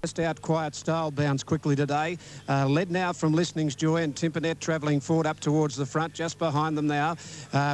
Just out Quiet Style bounds quickly today. Led now from Listening's Joy and Timpanet travelling forward up towards the front. Just behind them now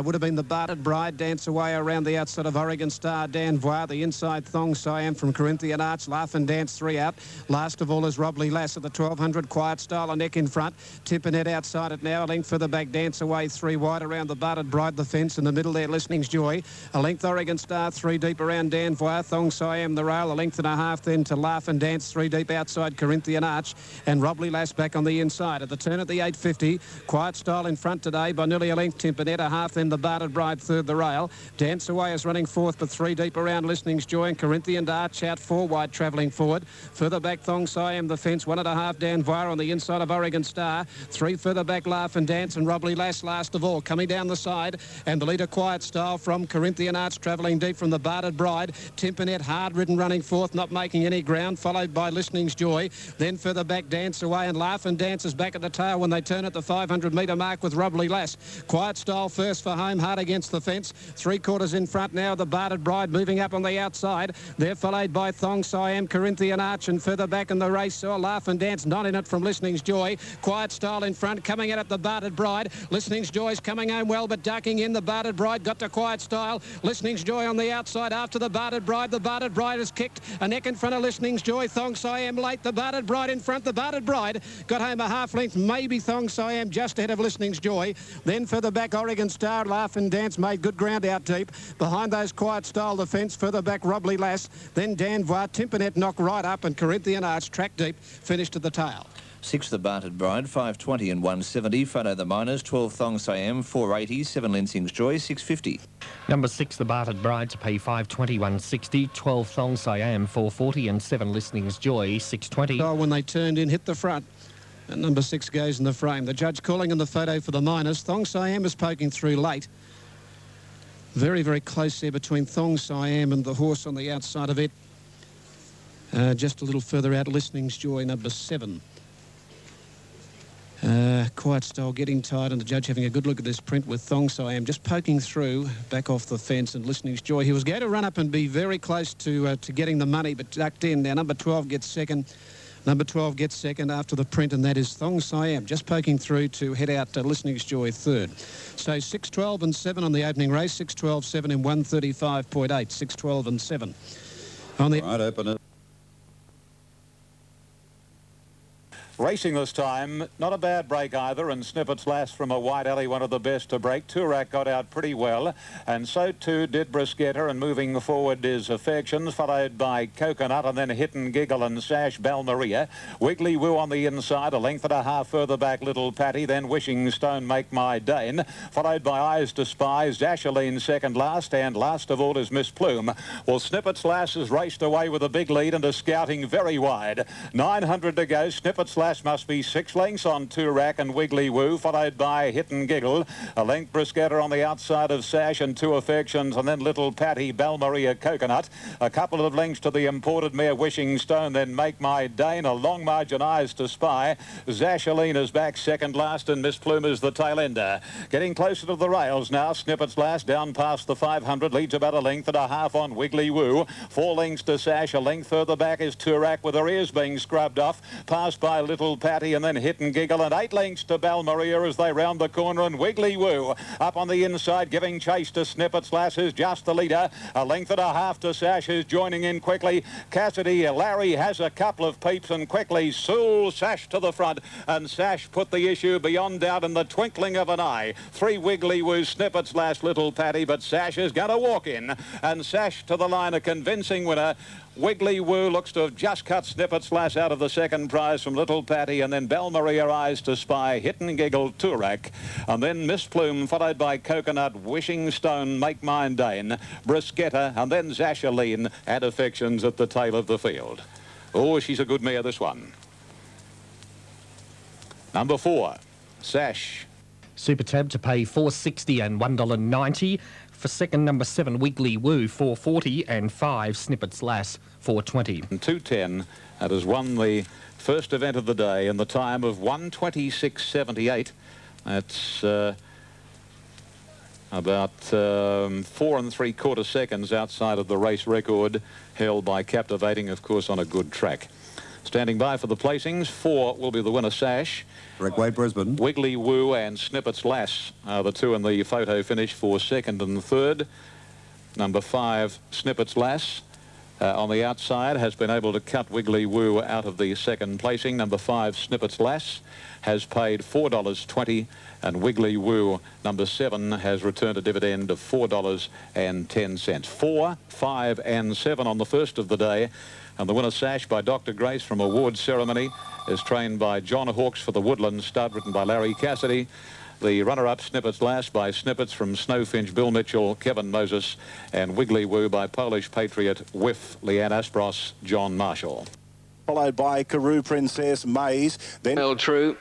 would have been the Bartered Bride. Dance away around the outside of Oregon Star, Danvois. The inside Thong Siam from Corinthian Arch. Laugh and Dance 3 out. Last of all is Robley Lass at the 1200. Quiet Style a neck in front. Timpanet outside it now. A length further back. Dance away 3 wide around the Bartered Bride. The fence in the middle there. Listening's Joy. A length Oregon Star 3 deep around Danvois. Thong Siam the rail. A length and a half then to Laugh and Dance 3 deep outside Corinthian Arch, and Robley Lass back on the inside. At the turn at the 850, Quiet Style in front today by nearly a length. Timpanet a half, then the Bartered Bride third the rail. Dance Away is running fourth, but 3 deep around Listening's Joy, and Corinthian Arch out 4 wide travelling forward. Further back Thong Siam the fence, 1.5 Danvois on the inside of Oregon Star. 3 further back Laugh and Dance, and Robley Lass last of all coming down the side, and the leader Quiet Style from Corinthian Arch travelling deep from the Bartered Bride. Timpanet hard ridden running fourth, not making any ground, followed by Listening's Joy. Then further back Dance Away, and Laugh and Dance is back at the tail when they turn at the 500 metre mark with Robley Lass. Quiet Style first for home, hard against the fence. 3/4 in front now, the Bartered Bride moving up on the outside. They're followed by Thong Siam, Corinthian Arch, and further back in the race saw Laugh and Dance, not in it from Listening's Joy. Quiet Style in front, coming in at the Bartered Bride. Listening's Joy's coming home well, but ducking in. The Bartered Bride got to Quiet Style. Listening's Joy on the outside after the Bartered Bride. The Bartered Bride has kicked a neck in front of Listening's Joy. Thong Siam late, the Bartered Bride in front. The Bartered Bride got home a half length, maybe Thong Siam just ahead of Listening's Joy. Then further back Oregon Star, Laugh and Dance made good ground out deep. Behind those Quiet Style the fence, further back Robley Lass. Then Danvois, Timpanet knocked right up, and Corinthian Arch track deep finished at the tail. 6 the Bartered Bride, 520 and 170. Photo the Miners, 12 Thong Siam, 480. 7 Linsing's Joy, 650. Number 6 the Bartered Bride to pay 520, 160. 12 Thong Siam, 440, and 7 Listening's Joy, 620. Oh, when they turned in, hit the front. And number 6 goes in the frame. The judge calling in the photo for the Miners. Thong Siam is poking through late. Very, very close there between Thong Siam and the horse on the outside of it. Just a little further out, Listening's Joy, number 7. Quiet Style getting tired, and the judge having a good look at this print with Thong Siam just poking through back off the fence, and Listening's Joy. He was going to run up and be very close to getting the money, but ducked in. Now number 12 gets second. Number 12 gets second after the print, and that is Thong Siam just poking through to head out Listening's Joy third. So 6, 12 and 7 on the opening race. 6, 12, 7 in 135.8. 6, 12 and 7 on the... Right, open it. Racing this time, not a bad break either, and Snippet's Lass from a wide alley, one of the best to break. Turak got out pretty well, and so too did Bruschetta, and moving forward is Affections, followed by Coconut, and then Hit and Giggle and Sash Balmaria. Wiggly Woo on the inside, a length and a half further back Little Patty, then Wishing Stone Make My Dane, followed by Eyes to Spy, Zashaline second last, and last of all is Miss Plume. Well, Snippet's Lass has raced away with a big lead and is scouting very wide. 900 to go. Snippet's Lass must be 6 lengths on Turak and Wiggly Woo, followed by Hit and Giggle. A length Bruschetta on the outside of Sash and 2 Affections, and then Little Patty, Balmaria, Coconut. A couple of lengths to the imported mare Wishing Stone, then Make My Dane. A long margin Eyes to Spy. Zashaline is back second last, and Miss Plume is the tail ender. Getting closer to the rails now. Snippet's Lass down past the 500, leads about a length and a half on Wiggly Woo. 4 lengths to Sash. A length further back is Turak with her ears being scrubbed off. Passed by Little Patty, and then Hit and Giggle, and 8 lengths to Balmaria as they round the corner, and Wiggly Woo up on the inside giving chase to Snippet's Lass, who's just the leader. A length and a half to Sash, who's joining in quickly. Cassidy, Larry has a couple of peeps, and quickly Sewell, Sash to the front, and Sash put the issue beyond doubt in the twinkling of an eye. 3 Wiggly Woo, Snippet's Lass, Little Patty, but Sash is going to walk in, and Sash to the line, a convincing winner. Wiggly Woo looks to have just cut Snippet's Lass out of the second prize from Little Patty, and then Balmaria, Eyes to Spy, Hit and Giggle, Turak, and then Miss Plume, followed by Coconut, Wishing Stone, Make Mine Dane, Bruschetta, and then Zashaline and Affections at the tail of the field. Oh, she's a good mare, this one. Number 4, Sash. Super Tab to pay $4.60 and $1.90. For second, number 7, Wiggly Woo, $4.40, and 5, Snippet's Lass, $4.20. And 2:10, that has won the first event of the day in the time of 1:26.78. That's about 4 3/4 seconds outside of the race record held by Captivating, of course, on a good track. Standing by for the placings, 4 will be the winner sash. Brickway, Brisbane. Wiggly Woo and Snippets Lass are the two in the photo finish for second and third. Number 5, Snippets Lass, on the outside has been able to cut Wiggly Woo out of the second placing. Number 5, Snippets Lass, has paid $4.20, and Wiggly Woo, number 7, has returned a dividend of $4.10. 4, 5 and 7 on the first of the day. And the winner sash by Dr. Grace from Awards Ceremony is trained by John Hawkes for the Woodland Stud, written by Larry Cassidy. The runner-up, Snippets Lass, by Snippets from Snowfinch, Bill Mitchell, Kevin Moses, and Wiggly Woo by Polish Patriot, Whiff, Leanne Aspros, John Marshall. Followed by Karoo Princess Maze. Then Well, true.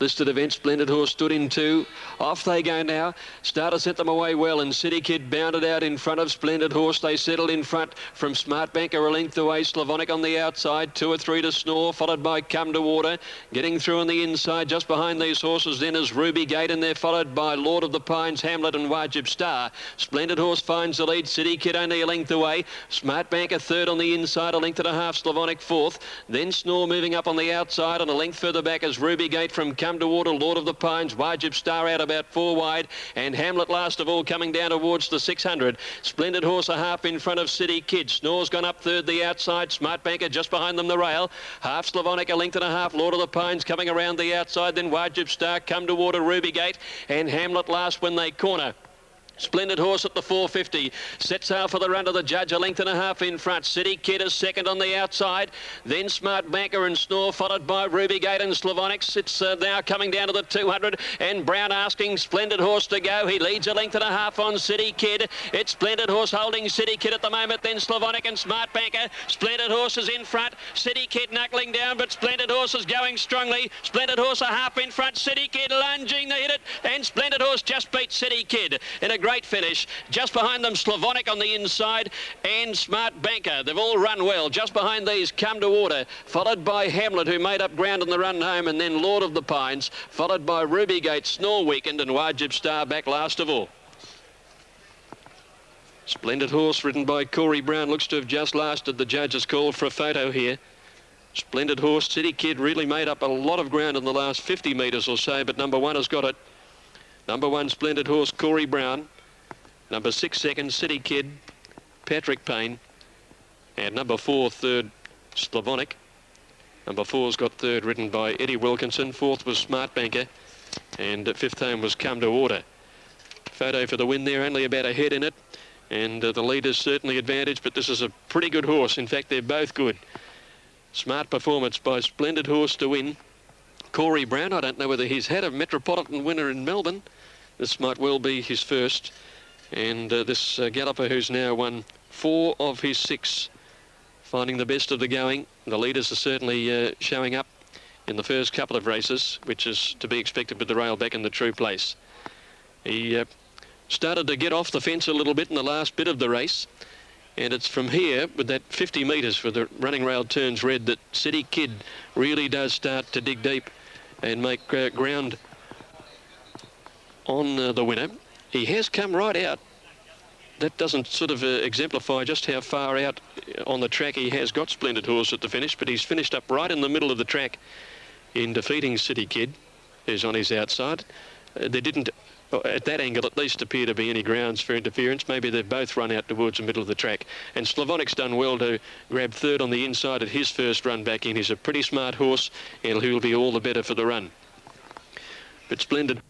Listed event, Splendid Horse stood in 2. Off they go now. Starter sent them away well, and City Kid bounded out in front of Splendid Horse. They settled in front from Smart Banker a length away. Slavonic on the outside, 2 or 3 to Snore, followed by Come to Water. Getting through on the inside, just behind these horses then is Ruby Gate, and they're followed by Lord of the Pines, Hamlet and Wajib Star. Splendid Horse finds the lead. City Kid only a length away. Smart Banker third on the inside, a length and a half. Slavonic fourth. Then Snore moving up on the outside, and a length further back is Ruby Gate from Come to Water, Lord of the Pines, Wajib Star out about 4 wide, and Hamlet last of all coming down towards the 600. Splendid Horse a half in front of City Kid. Snore's gone up third the outside. Smart Banker just behind them the rail. Half Slavonic a length and a half. Lord of the Pines coming around the outside. Then Wajib Star, Come to Water, Ruby Gate, and Hamlet last when they corner. Splendid Horse at the 450. Sets sail for the run to the judge, a length and a half in front. City Kid is second on the outside. Then Smart Banker and Snore, followed by Ruby Gate and Slavonics. It's now coming down to the 200. And Brown asking Splendid Horse to go. He leads a length and a half on City Kid. It's Splendid Horse holding City Kid at the moment. Then Slavonic and Smart Banker. Splendid Horse is in front. City Kid knuckling down, but Splendid Horse is going strongly. Splendid Horse a half in front. City Kid lunging. They hit it. And Splendid Horse just beat City Kid in a great finish. Just behind them, Slavonic on the inside and Smart Banker. They've all run well. Just behind these, Come to Water, followed by Hamlet, who made up ground on the run home, and then Lord of the Pines, followed by Ruby Gate, Snore Weekend, and Wajib Star back last of all. Splendid Horse, ridden by Corey Brown, looks to have just lasted the judge's call for a photo here. Splendid Horse, City Kid really made up a lot of ground in the last 50 metres or so, but number 1 has got it. Number 1, Splendid Horse, Corey Brown. Number 6, second, City Kid, Patrick Payne. And number 4, third, Slavonic. Number 4's got third, ridden by Eddie Wilkinson. 4th was Smart Banker. And 5th home was Come to Order. Photo for the win there, only about a head in it. And the leader's certainly advantage, but this is a pretty good horse. In fact, they're both good. Smart performance by Splendid Horse to win. Corey Brown, I don't know whether he's had a Metropolitan winner in Melbourne. This might well be his first. And this galloper, who's now won 4 of his 6, finding the best of the going. The leaders are certainly showing up in the first couple of races, which is to be expected with the rail back in the true place. He started to get off the fence a little bit in the last bit of the race, and it's from here, with that 50 metres where the running rail turns red, that City Kid really does start to dig deep and make ground on the winner. He has come right out. That doesn't sort of exemplify just how far out on the track he has got Splendid Horse at the finish, but he's finished up right in the middle of the track in defeating City Kid, who's on his outside. There didn't, at that angle at least, appear to be any grounds for interference. Maybe they've both run out towards the middle of the track. And Slavonic's done well to grab third on the inside at his first run back in. He's a pretty smart horse, and he'll be all the better for the run. But Splendid.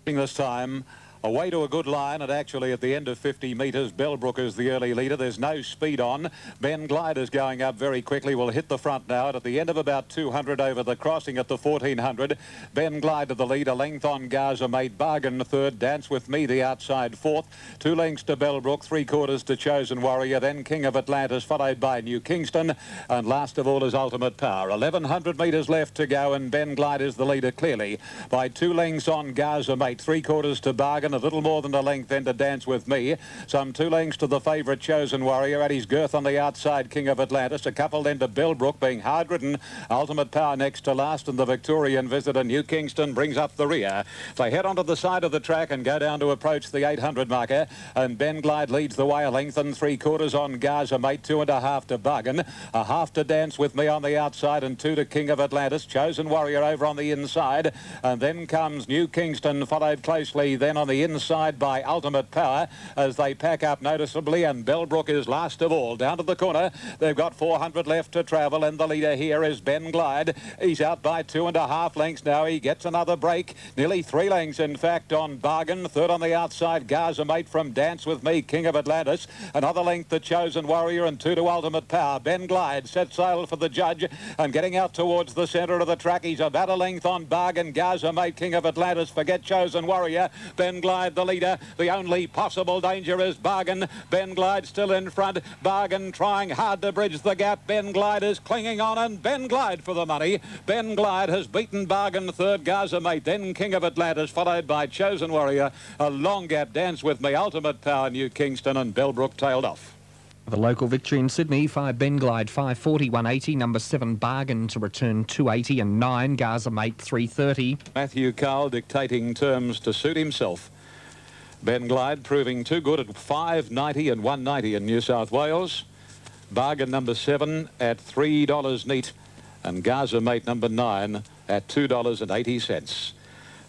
This time away to a good line, and actually at the end of 50 metres, Bellbrook is the early leader. There's no speed on. Ben Glider's going up very quickly. Will hit the front now. At the end of about 200 over the crossing at the 1400, Ben Glider the leader. Length on Gaza Mate. Bargain third. Dance With Me the outside fourth. 2 lengths to Bellbrook. 3/4 to Chosen Warrior. Then King of Atlantis, followed by New Kingston. And last of all is Ultimate Power. 1100 metres left to go, and Ben Glider's the leader clearly by 2 lengths on Gaza Mate. 3/4 to Bargain. a little more than a length then to Dance With Me. Some 2 lengths to the favourite Chosen Warrior at his girth on the outside, King of Atlantis. A couple then to Bellbrook, being hard ridden. Ultimate Power next to last, and the Victorian Visitor New Kingston brings up the rear. They head onto the side of the track and go down to approach the 800 marker, and Ben Glide leads the way a length and 3/4 on Gaza Mate, 2.5 to Bargain, a half to Dance With Me on the outside, and 2 to King of Atlantis. Chosen Warrior over on the inside, and then comes New Kingston, followed closely then on the inside by Ultimate Power as they pack up noticeably, and Bellbrook is last of all. Down to the corner, they've got 400 left to travel, and the leader here is Ben Glide. He's out by 2.5 lengths now. He gets another break, nearly 3 lengths in fact on Bargain. Third on the outside, Gaza Mate from Dance With Me, King of Atlantis. Another length to Chosen Warrior, and 2 to Ultimate Power. Ben Glide sets sail for the judge and getting out towards the centre of the track. He's about a length on Bargain, Gaza Mate, King of Atlantis. Forget Chosen Warrior. Ben Glide the leader. The only possible danger is Bargain. Ben Glide still in front. Bargain trying hard to bridge the gap. Ben Glide is clinging on, and Ben Glide for the money. Ben Glide has beaten Bargain, third Gaza Mate, then King of Atlantis, followed by Chosen Warrior. A long gap, Dance With Me, Ultimate Power, New Kingston, and Bellbrook tailed off. The local victory in Sydney, 5 Ben Glide 540 180, number 7 Bargain to return 280, and 9 Gaza Mate 330. Matthew Cowell dictating terms to suit himself. Ben Glide proving too good at 590 and 190 in New South Wales. Bargain number 7 at $3 neat, and Gaza Mate number 9 at $2.80.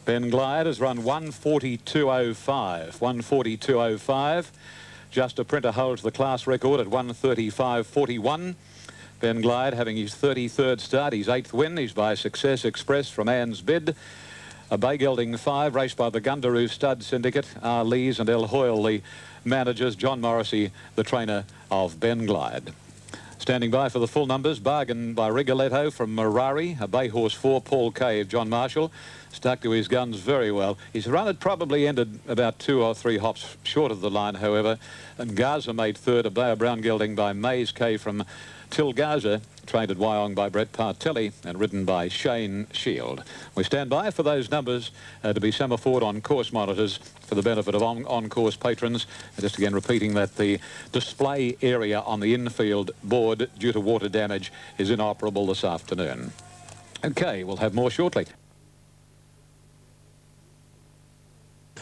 Ben Glide has run 142.05. 142.05. Just a printer holds the class record at 135.41. Ben Glide having his 33rd start, his 8th win. He's by Success Express from Anne's Bid. A bay gelding 5, raced by the Gundaroo Stud Syndicate, R. Lees and El Hoyle, the managers. John Morrissey, the trainer of Ben Glide. Standing by for the full numbers, Bargain by Rigoletto from Mirari, a bay horse 4, Paul Cave, John Marshall. Stuck to his guns very well. His run had probably ended about 2 or 3 hops short of the line, however. And Gaza made third, a bay of brown gelding by Mays K from Tilgaza, trained at Wyong by Brett Partelli and ridden by Shane Shield. We stand by for those numbers to be semaphore on course monitors for the benefit of on-course patrons. And just again repeating that the display area on the infield board due to water damage is inoperable this afternoon. Okay, we'll have more shortly.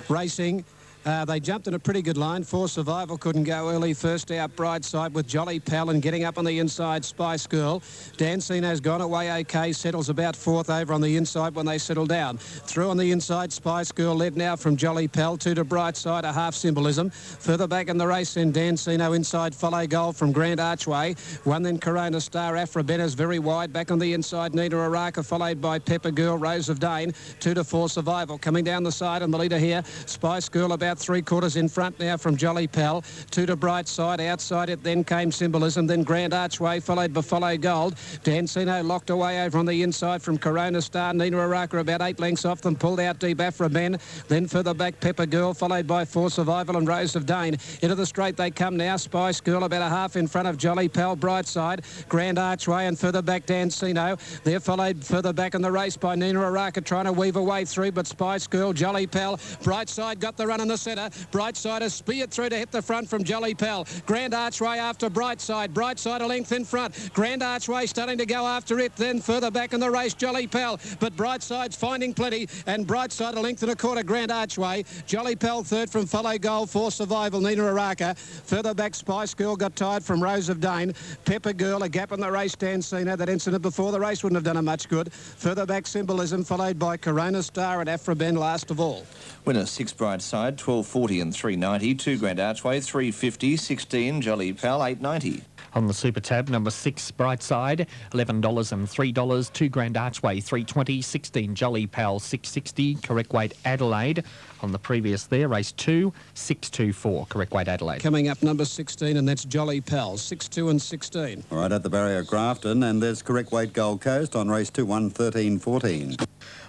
Racing. They jumped in a pretty good line. For Survival couldn't go early. First out, Brightside with Jolly Pal, and getting up on the inside, Spice Girl. Dancino's gone away okay. Settles about 4th over on the inside when they settle down. Through on the inside, Spice Girl led now from Jolly Pal. 2 to Brightside, a half Symbolism. Further back in the race then Dancino inside, Follow Gold from Grand Archway. 1 then Corona Star. Afra Benner's very wide. Back on the inside, Nina Araka, followed by Pepper Girl, Rose of Dane. 2 to 4 Survival. Coming down the side, and the leader here, Spice Girl, about 3/4 in front now from Jolly Pal. 2 to Brightside. Outside it then came Symbolism, then Grand Archway, followed by Follow Gold. Dancino locked away over on the inside from Corona Star. Nina Araka about 8 lengths off them, pulled out deep Afra Ben. Then further back Pepper Girl, followed by 4 Survival and Rose of Dane. Into the straight they come now. Spice Girl about a half in front of Jolly Pal. Brightside, Grand Archway, and further back Dancino. They're followed further back in the race by Nina Araka, trying to weave a way through, but Spice Girl, Jolly Pal, Brightside got the run in the centre. Brightside has speared through to hit the front from Jolly Pal. Grand Archway after Brightside. Brightside a length in front. Grand Archway starting to go after it. Then further back in the race, Jolly Pal. But Brightside's finding plenty. And Brightside a length and a quarter, Grand Archway. Jolly Pal third from Follow Gold. 4 Survival, Nina Araka. Further back, Spice Girl got tired from Rose of Dane. Pepper Girl, a gap in the race, Dancino. That incident before the race wouldn't have done her much good. Further back, Symbolism, followed by Corona Star and Afra Ben last of all. Winner 6 Brightside, 12.40 and 3.90. 2 Grand Archway, 3.50. 16 Jolly Pal, 8.90. On the Super Tab, number 6 Brightside, $11 and $3. 2 Grand Archway, 3.20. 16 Jolly Pal, 6.60. Correct weight Adelaide. On the previous there, race 2, 6.24. Correct weight Adelaide. Coming up number 16, and that's Jolly Pal, 6.2 and 16. All right, at the barrier Grafton, and there's correct weight Gold Coast on race 2, 113.14.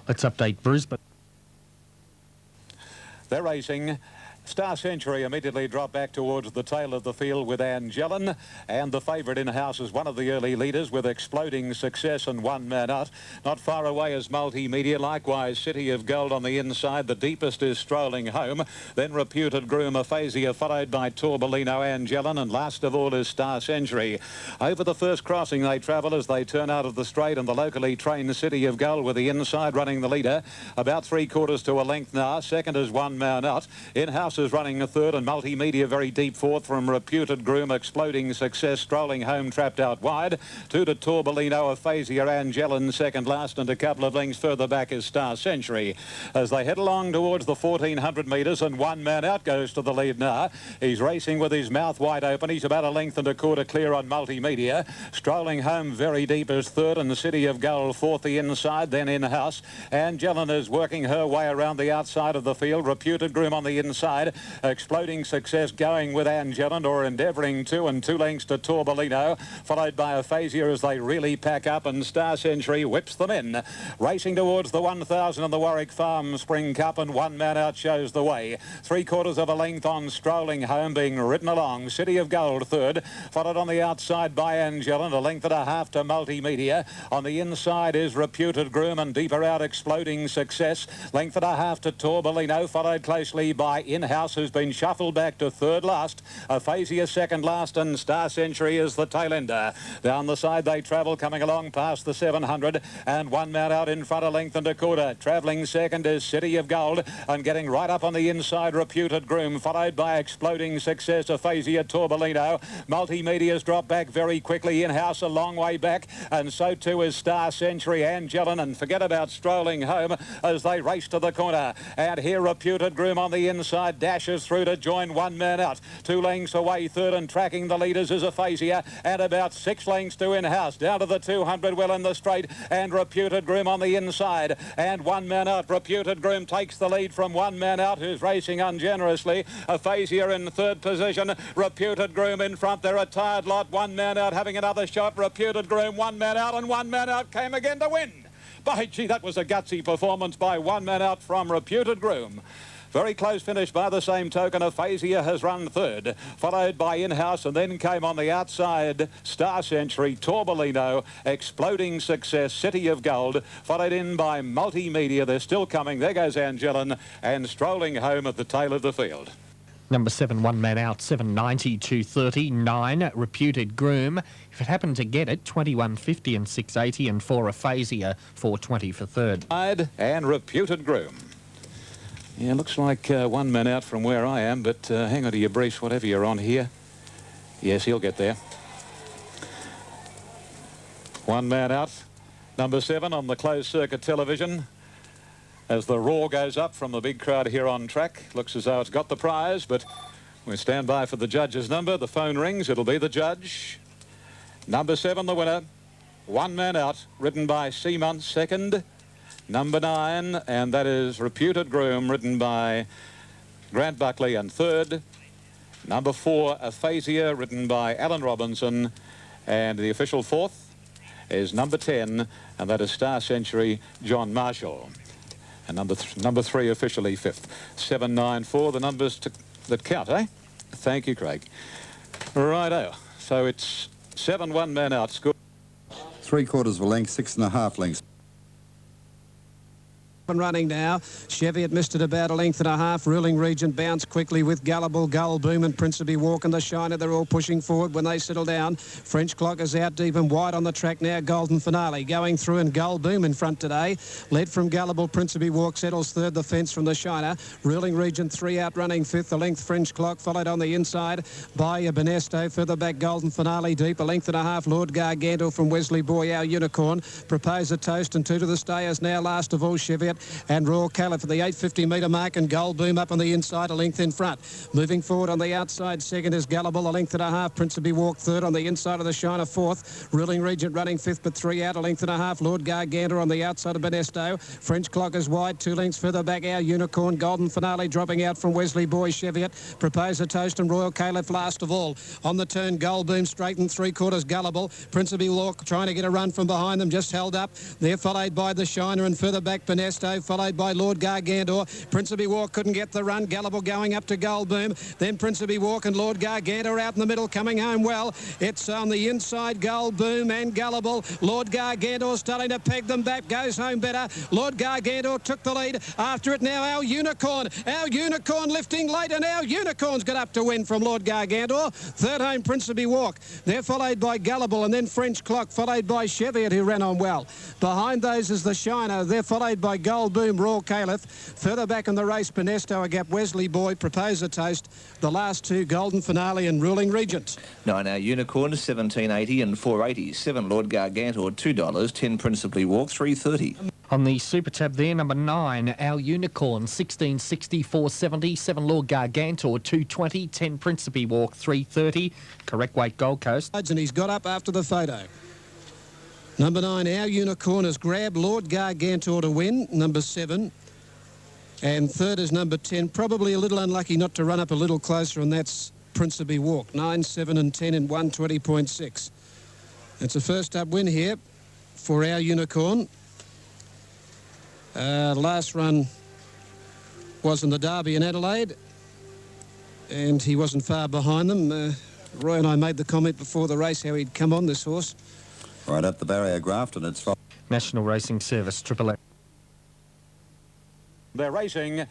Let's update Brisbane. They're racing Star Century immediately dropped back towards the tail of the field with Angelin, and the favourite in-house is one of the early leaders with Exploding Success and One Man Out. Not far away is Multimedia, likewise City of Gold on the inside. The deepest is Strolling Home, then Reputed Groom Aphasia, followed by Torbellino, Angelin, and last of all is Star Century. Over the first crossing they travel as they turn out of the straight, and the locally trained City of Gold with the inside running the leader, about 3/4 to a length now. Second is One Man Out. In-house is running a third, and Multimedia very deep fourth from Reputed Groom, Exploding Success, Strolling Home trapped out wide. 2 to Torbellino, Aphasia, Angelin second last, and a couple of lengths further back is Star Century. As they head along towards the 1400 metres, and One Man Out goes to the lead now. He's racing with his mouth wide open. He's about 1.25 clear on Multimedia. Strolling Home very deep is third, and the City of Gold fourth the inside, then in-house. Angelin is working her way around the outside of the field. Reputed Groom on the inside. Exploding Success going with Angelin, or endeavouring to, and 2 lengths to Torbellino, followed by Aphasia as they really pack up, and Star Century whips them in. Racing towards the 1000 on the Warwick Farm Spring Cup, and One Man Out shows the way. 3/4 of a length on Strolling Home being ridden along. City of Gold third, followed on the outside by Angelin, 1.5 to Multimedia. On the inside is Reputed Groom, and deeper out Exploding Success. 1.5 to Torbellino, followed closely by In-House, who's been shuffled back to third last. Aphasia second last, and Star Century is the tail ender. Down the side they travel, coming along past the 700, and One Man Out in front, 1.25. Travelling second is City of Gold, and getting right up on the inside Reputed Groom, followed by Exploding Success, Aphasia, Torbellino. Multimedia's dropped back very quickly. In-House a long way back, and so too is Star Century, Angelin, and forget about Strolling Home as they race to the corner. And here Reputed Groom on the inside dashes through to join One Man Out. 2 lengths away third, and tracking the leaders is Aphasia, and about 6 lengths to In-House. Down to the 200 well in the straight, and Reputed Groom on the inside, and One Man Out. Reputed Groom takes the lead from One Man Out, who's racing ungenerously. Aphasia in third position. Reputed Groom in front. They're a tired lot. One Man Out having another shot. Reputed Groom, One Man Out, and One Man Out came again to win. By gee, that was a gutsy performance by One Man Out from Reputed Groom. Very close finish by the same token. Aphasia has run third, followed by In-House, and then came on the outside Star Century, Torbellino, Exploding Success, City of Gold, followed in by Multimedia. They're still coming. There goes Angelin, and Strolling Home at the tail of the field. Number 7, One Man Out, 790, 230. 9, Reputed Groom. If it happened to get it, 21.50 and 680, and 4, Aphasia, 420 for third. And Reputed Groom. Yeah, looks like One Man Out from where I am, but hang on to your briefs, whatever you're on here. Yes, he'll get there. One Man Out, number 7 on the closed circuit television. As the roar goes up from the big crowd here on track, looks as though it's got the prize, but we stand by for the judge's number. The phone rings, it'll be the judge. Number 7, the winner. One Man Out, ridden by Seamunt, second. Number 9, and that is Reputed Groom, ridden by Grant Buckley, and third. Number 4, Aphasia, ridden by Alan Robinson, and the official fourth is number 10, and that is Star Century, John Marshall. And number 3 officially fifth. 794, the numbers that count, eh? Thank you, Craig. Righto. So it's 7 One Man Out. Score 3/4 of a length, 6.5 lengths. Running now. Cheviot missed it about 1.5 lengths. Ruling Region bounced quickly with Gullible, Gull Boom and Principe Walk and the Shiner. They're all pushing forward when they settle down. French Clock is out deep and wide on the track now. Golden Finale going through, and Gull Boom in front today. Led from Gullible, Principe Walk settles third. The fence from the Shiner. Ruling Region 3 out running fifth. The length French Clock followed on the inside by Benesto. Further back Golden Finale deep. 1.5 lengths. Lord Gargantua from Wesley Boy, our Unicorn. Propose a Toast, and 2 to the stayers now. Last of all Cheviot and Royal Caliph for the 850 metre mark, and Gold Boom up on the inside, a length in front. Moving forward on the outside, second is Gullible, 1.5 lengths. Principe Walk third on the inside of the Shiner, fourth. Ruling Regent running fifth, but 3 out, 1.5 lengths. Lord Gargantua on the outside of Benesto. French Clock is wide, 2 lengths further back, our Unicorn. Golden Finale dropping out from Wesley Boy, Cheviot. Propose a Toast and Royal Caliph last of all. On the turn, Gold Boom straight and 3/4 Gullible. Principe Walk trying to get a run from behind them, just held up. They're followed by the Shiner, and further back Benesto. Perado, followed by Lord Gargantor. Principe Walk couldn't get the run. Gallable going up to Gold Boom. Then Principe Walk and Lord Gargantor out in the middle, coming home well. It's on the inside, Gold Boom and Gullible. Lord Gargantor starting to peg them back, goes home better. Lord Gargantor took the lead. After it now, Our Unicorn lifting late, and Our Unicorn's got up to win from Lord Gargantor. Third home, Principe Walk. They're followed by Gullible, and then French Clock, followed by Cheviot, who ran on well. Behind those is the Shiner. They're followed by Gold Boom, Raw Caliph. Further back in the race, Benesto, a gap, Wesley Boy, Propose a Toast. The last two, Golden Finale and Ruling Regent. 9 Our Unicorn, 17.80 and 4.80. 7 Lord Gargantor, $2. 10 Principally Walk, $3.30. On the Super Tab there, number 9, Our Unicorn, 16.60, 4.70. 7 Lord Gargantor, 2.20. 10 Principe Walk, 3.30. Correct weight, Gold Coast. And he's got up after the photo. Number 9, Our Unicorn has grabbed Lord Gargantor to win, number 7. And third is number 10. Probably a little unlucky not to run up a little closer, and that's Principe Walk. 9, 7 and 10 in 120.6. It's a first up win here for Our Unicorn. Last run was in the Derby in Adelaide, and he wasn't far behind them. Roy and I made the comment before the race how he'd come on, this horse. Right up the barrier, Grafton. It's from National Racing Service, Triple M. They're racing.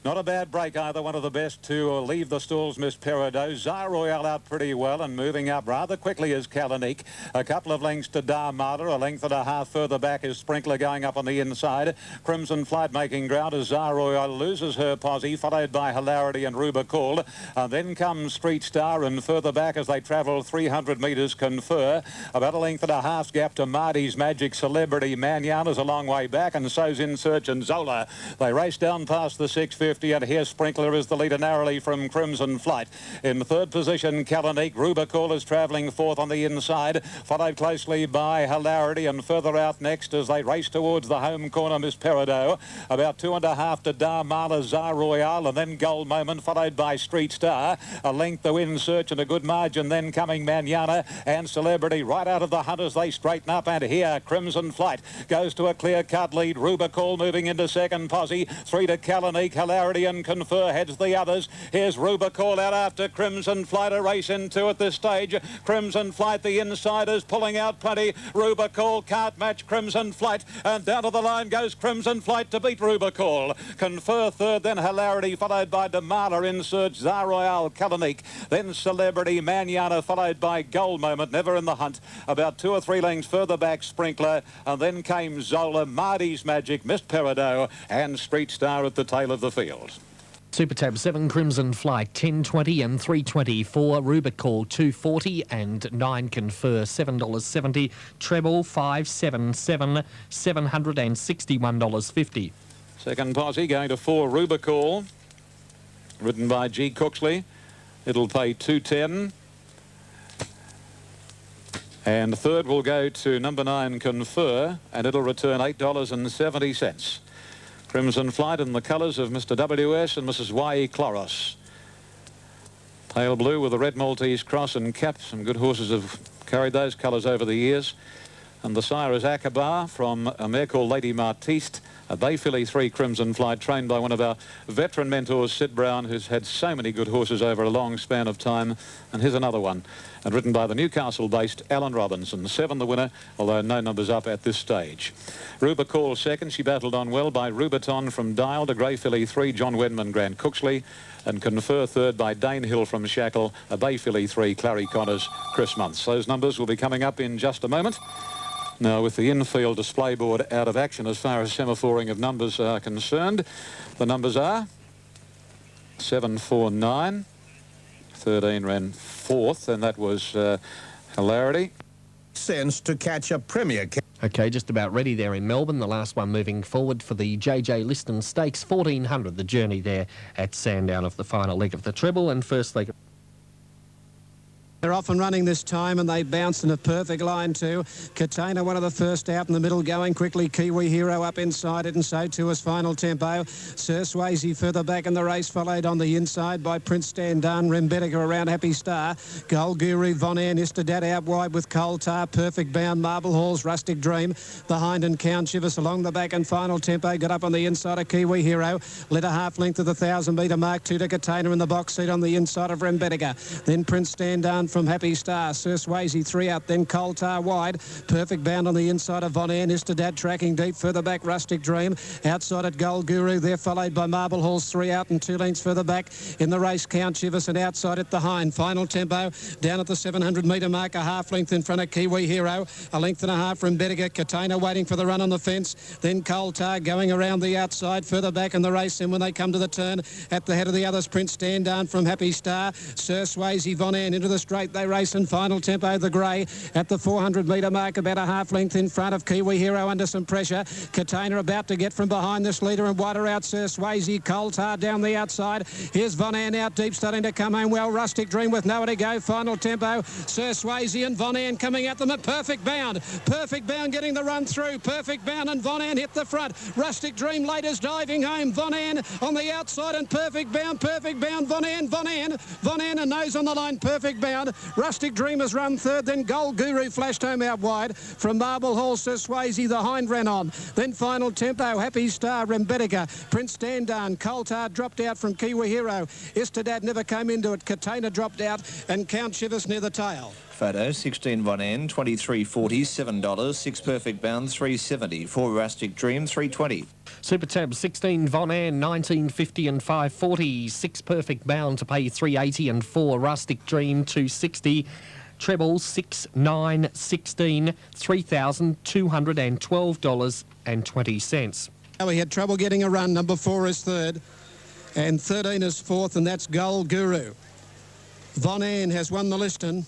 Not a bad break either. One of the best to leave the stalls, Miss Perado. Zar Royale out pretty well and moving up rather quickly is Kalanick. A couple of lengths to Darmada. A length and a half further back is Sprinkler going up on the inside. Crimson Flight making ground as Zar Royale loses her posse, followed by Hilarity and Rubicall. And then comes Street Star, and further back as they travel 300 metres, Confer. About a length and a half gap to Marty's Magic Celebrity. Manana's a long way back, and so's In Search and Zola. They race down past the 650. And here Sprinkler is the leader narrowly from Crimson Flight. In third position, Kalanick. Rubicall is travelling fourth on the inside, followed closely by Hilarity, and further out next as they race towards the home corner, Miss Perado. About 2.5 to Darmala, Zar Royale, and then Gold Moment, followed by Street Star. A length to In Search and a good margin, then coming Manana and Celebrity right out of the hunt as they straighten up. And here Crimson Flight goes to a clear-cut lead. Rubicall moving into second posse. 3 to Kalanick. Hilarity and Confer heads the others. Here's Rubicall out after Crimson Flight, a race in two at this stage. Crimson Flight, the insiders pulling out plenty. Rubicall can't match Crimson Flight, and down to the line goes Crimson Flight to beat Rubicall. Confer third, then Hilarity, followed by Damala, In Search, Zar Royale, Kalanick, then Celebrity, Manana, followed by Gold Moment, never in the hunt. About 2 or 3 lengths further back, Sprinkler, and then came Zola, Marty's Magic, Miss Perado, and Street Star at the tail of the field. Super Tab 7, Crimson Flight, 10.20 and 3.24. Rubicall, 2.40 and 9 Confer, $7.70. Treble, 577, $761.50. Second posse going to 4 Rubicall, ridden by G. Cooksley. It'll pay $2.10. And third will go to number 9 Confer, and it'll return $8.70. Crimson Flight in the colours of Mr. W.S. and Mrs. Y.E. Chloros. Pale blue with a red Maltese cross and cap. Some good horses have carried those colours over the years. And the sire is Akabar from a mare called Lady Martiste, a Bay Filly 3 Crimson Flight, trained by one of our veteran mentors, Sid Brown, who's had so many good horses over a long span of time. And here's another one, and ridden by the Newcastle-based Alan Robinson. 7 the winner, although no numbers up at this stage. Rubicall second. She battled on well by Rubiton from Dial to Grey Filly 3, John Wedman, Grant Cooksley. And Confer third by Dane Hill from Shackle, a Bay Filly 3, Clary Connors, Chris Months. Those numbers will be coming up in just a moment. Now, with the infield display board out of action as far as semaphoring of numbers are concerned, the numbers are 7, 4, 9. 13 ran fourth, and that was Hilarity. Sense to catch a premier. Okay, just about ready there in Melbourne. The last one moving forward for the JJ Liston Stakes, 1400. The journey there at Sandown of the final leg of the treble, and first leg. They're off and running this time, and they bounced in a perfect line too. Katana, one of the first out in the middle, going quickly. Kiwi Hero up inside it, and so too is Final Tempo. Sir Swayze further back in the race, followed on the inside by Prince Sandown. Rembetica around Happy Star. Gold Guru, Von Ann, Istadad out wide with Coal Tar. Perfect Bound, Marble Halls, Rustic Dream. Behind and Count Chivas along the back, and Final Tempo got up on the inside of Kiwi Hero. Led a half length of the 1,000-metre mark. Two to Katana in the box seat on the inside of Rembetica. Then Prince Sandown from Happy Star. Sir Swayze 3 out, then Coal Tar wide. Perfect Bound on the inside of Von Ann. Istadad tracking deep. Further back, Rustic Dream. Outside at Gold Guru. They're followed by Marble Halls 3 out, and 2 lengths further back in the race, Count Chivas, and outside at the Hind. Final Tempo down at the 700-metre mark, a half length in front of Kiwi Hero. A length and a half from Rembetica. Katana waiting for the run on the fence. Then Coal Tar going around the outside. Further back in the race, and when they come to the turn, at the head of the others, Prince Sandown from Happy Star. Sir Swayze, Von Ann into the straight. They race in Final Tempo, the grey, at the 400-metre mark, about a half length in front of Kiwi Hero under some pressure. Katana about to get from behind this leader, and wider out Sir Swayze. Coal Tar down the outside. Here's Von Ann out deep, starting to come home well. Rustic Dream with nowhere to go. Final Tempo, Sir Swayze and Von Ann coming at them at Perfect Bound. Perfect Bound getting the run through. Perfect Bound and Von Ann hit the front. Rustic Dream later's diving home. Von Ann on the outside, and Perfect Bound, Von Ann, and nose on the line, Perfect Bound. Rustic Dream has run third, then Gold Guru flashed home out wide. From Marble Hall, Sir Swayze, the Hind ran on. Then Final Tempo, Happy Star, Rembetica, Prince Sandown, Coal Tar dropped out from Kiwi Hero. Istadad never came into it. Katana dropped out, and Count Chivas near the tail. Photo 16 Von Ann, 23.40, $7. 6 Perfect Bound, $3.70. 4 Rustic Dream, $3.20. Super Tab 16 Von Ann, 19.50 and $5.40. 6 Perfect Bound to pay $3.80, and 4 Rustic Dream, $2.60. Treble 6, 9, 16, $3,212.20. We had trouble getting a run. Number 4 is third, and 13 is fourth, and that's Gold Guru. Von Ann has won the Liston.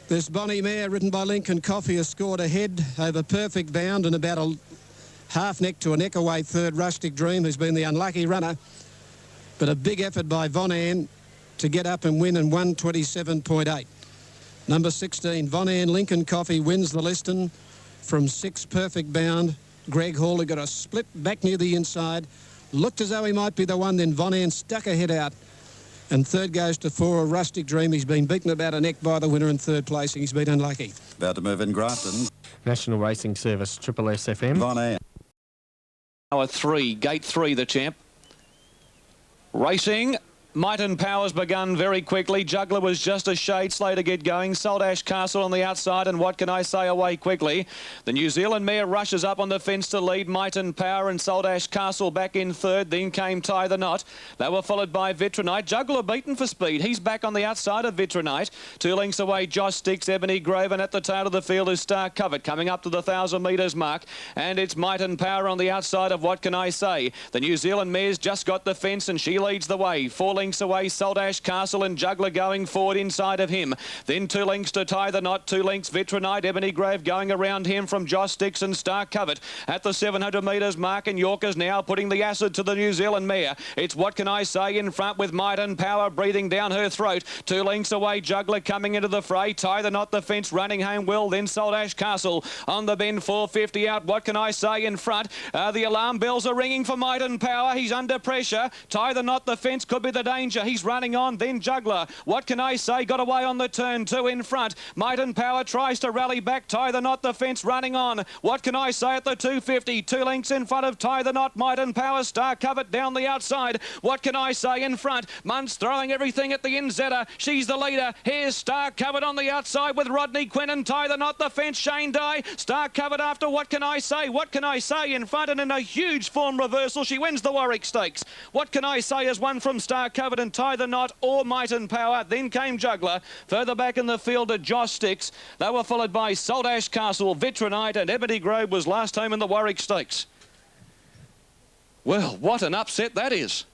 This Bonnie mare, ridden by Lincoln Coffee, has scored ahead over Perfect Bound, and about a half neck to a neck away third, Rustic Dream, who's been the unlucky runner. But a big effort by Von Ann to get up and win in 1:27.8. Number 16, Von Ann, Lincoln Coffee wins the Liston from 6 Perfect Bound. Greg Hall, who got a split back near the inside, looked as though he might be the one, then Von Ann stuck her head out. And third goes to 4, Rustic Dream. He's been beaten about a neck by the winner in third place. He's been unlucky. About to move in Grafton. National Racing Service, Triple SFM. Von Ann. Hour 3, gate 3, the champ. Racing. Might and Power's begun very quickly. Juggler was just a shade slow to get going. Saltash Castle on the outside, and What Can I Say away quickly. The New Zealand mare rushes up on the fence to lead. Might and Power and Saltash Castle back in third. Then came Tie the Knot. They were followed by Vitronite. Juggler beaten for speed. He's back on the outside of Vitronite. 2 lengths away, Josh Sticks, Ebony Grove, and at the tail of the field is Star Covered, coming up to the 1,000 metres mark. And it's Might and Power on the outside of What Can I Say. The New Zealand mare's just got the fence, and she leads the way. 4 lengths away, Saltash Castle, and Juggler going forward inside of him. Then 2 lengths to Tie the Knot, 2 lengths Vitronite, Ebony Grove going around him from Josh Sticks and Star Covered at the 700 metres mark, and Yorker's now putting the acid to the New Zealand mare. It's What Can I Say in front with Might and Power breathing down her throat. 2 lengths away, Juggler coming into the fray. Tie the Knot, the fence running home well, then Saltash Castle on the bend, 450 out. What Can I Say in front. The alarm bells are ringing for Might and Power. He's under pressure. Tie the Knot, the fence could be the danger. He's running on, then Juggler. What Can I Say got away on the turn, 2 in front. Might and Power tries to rally back. Tie the Knot, the fence running on. What Can I Say at the 250, 2 lengths in front of Tie the Knot. Might and Power, Star Covered down the outside. What Can I Say in front. Muntz throwing everything at the Inzetta. She's the leader. Here's Star Covered on the outside with Rodney Quinn and Tie the Knot, the fence, Shane Dye. Star Covered after What Can I Say. What Can I Say in front, and in a huge form reversal, she wins the Warwick Stakes. What Can I Say is one from Star Covered and Tie the Knot or Might and Power. Then came Juggler. Further back in the field at Josh Sticks. They were followed by Saltash Castle, Vitronite, and Ebony Grove was last home in the Warwick Stakes. Well, what an upset that is.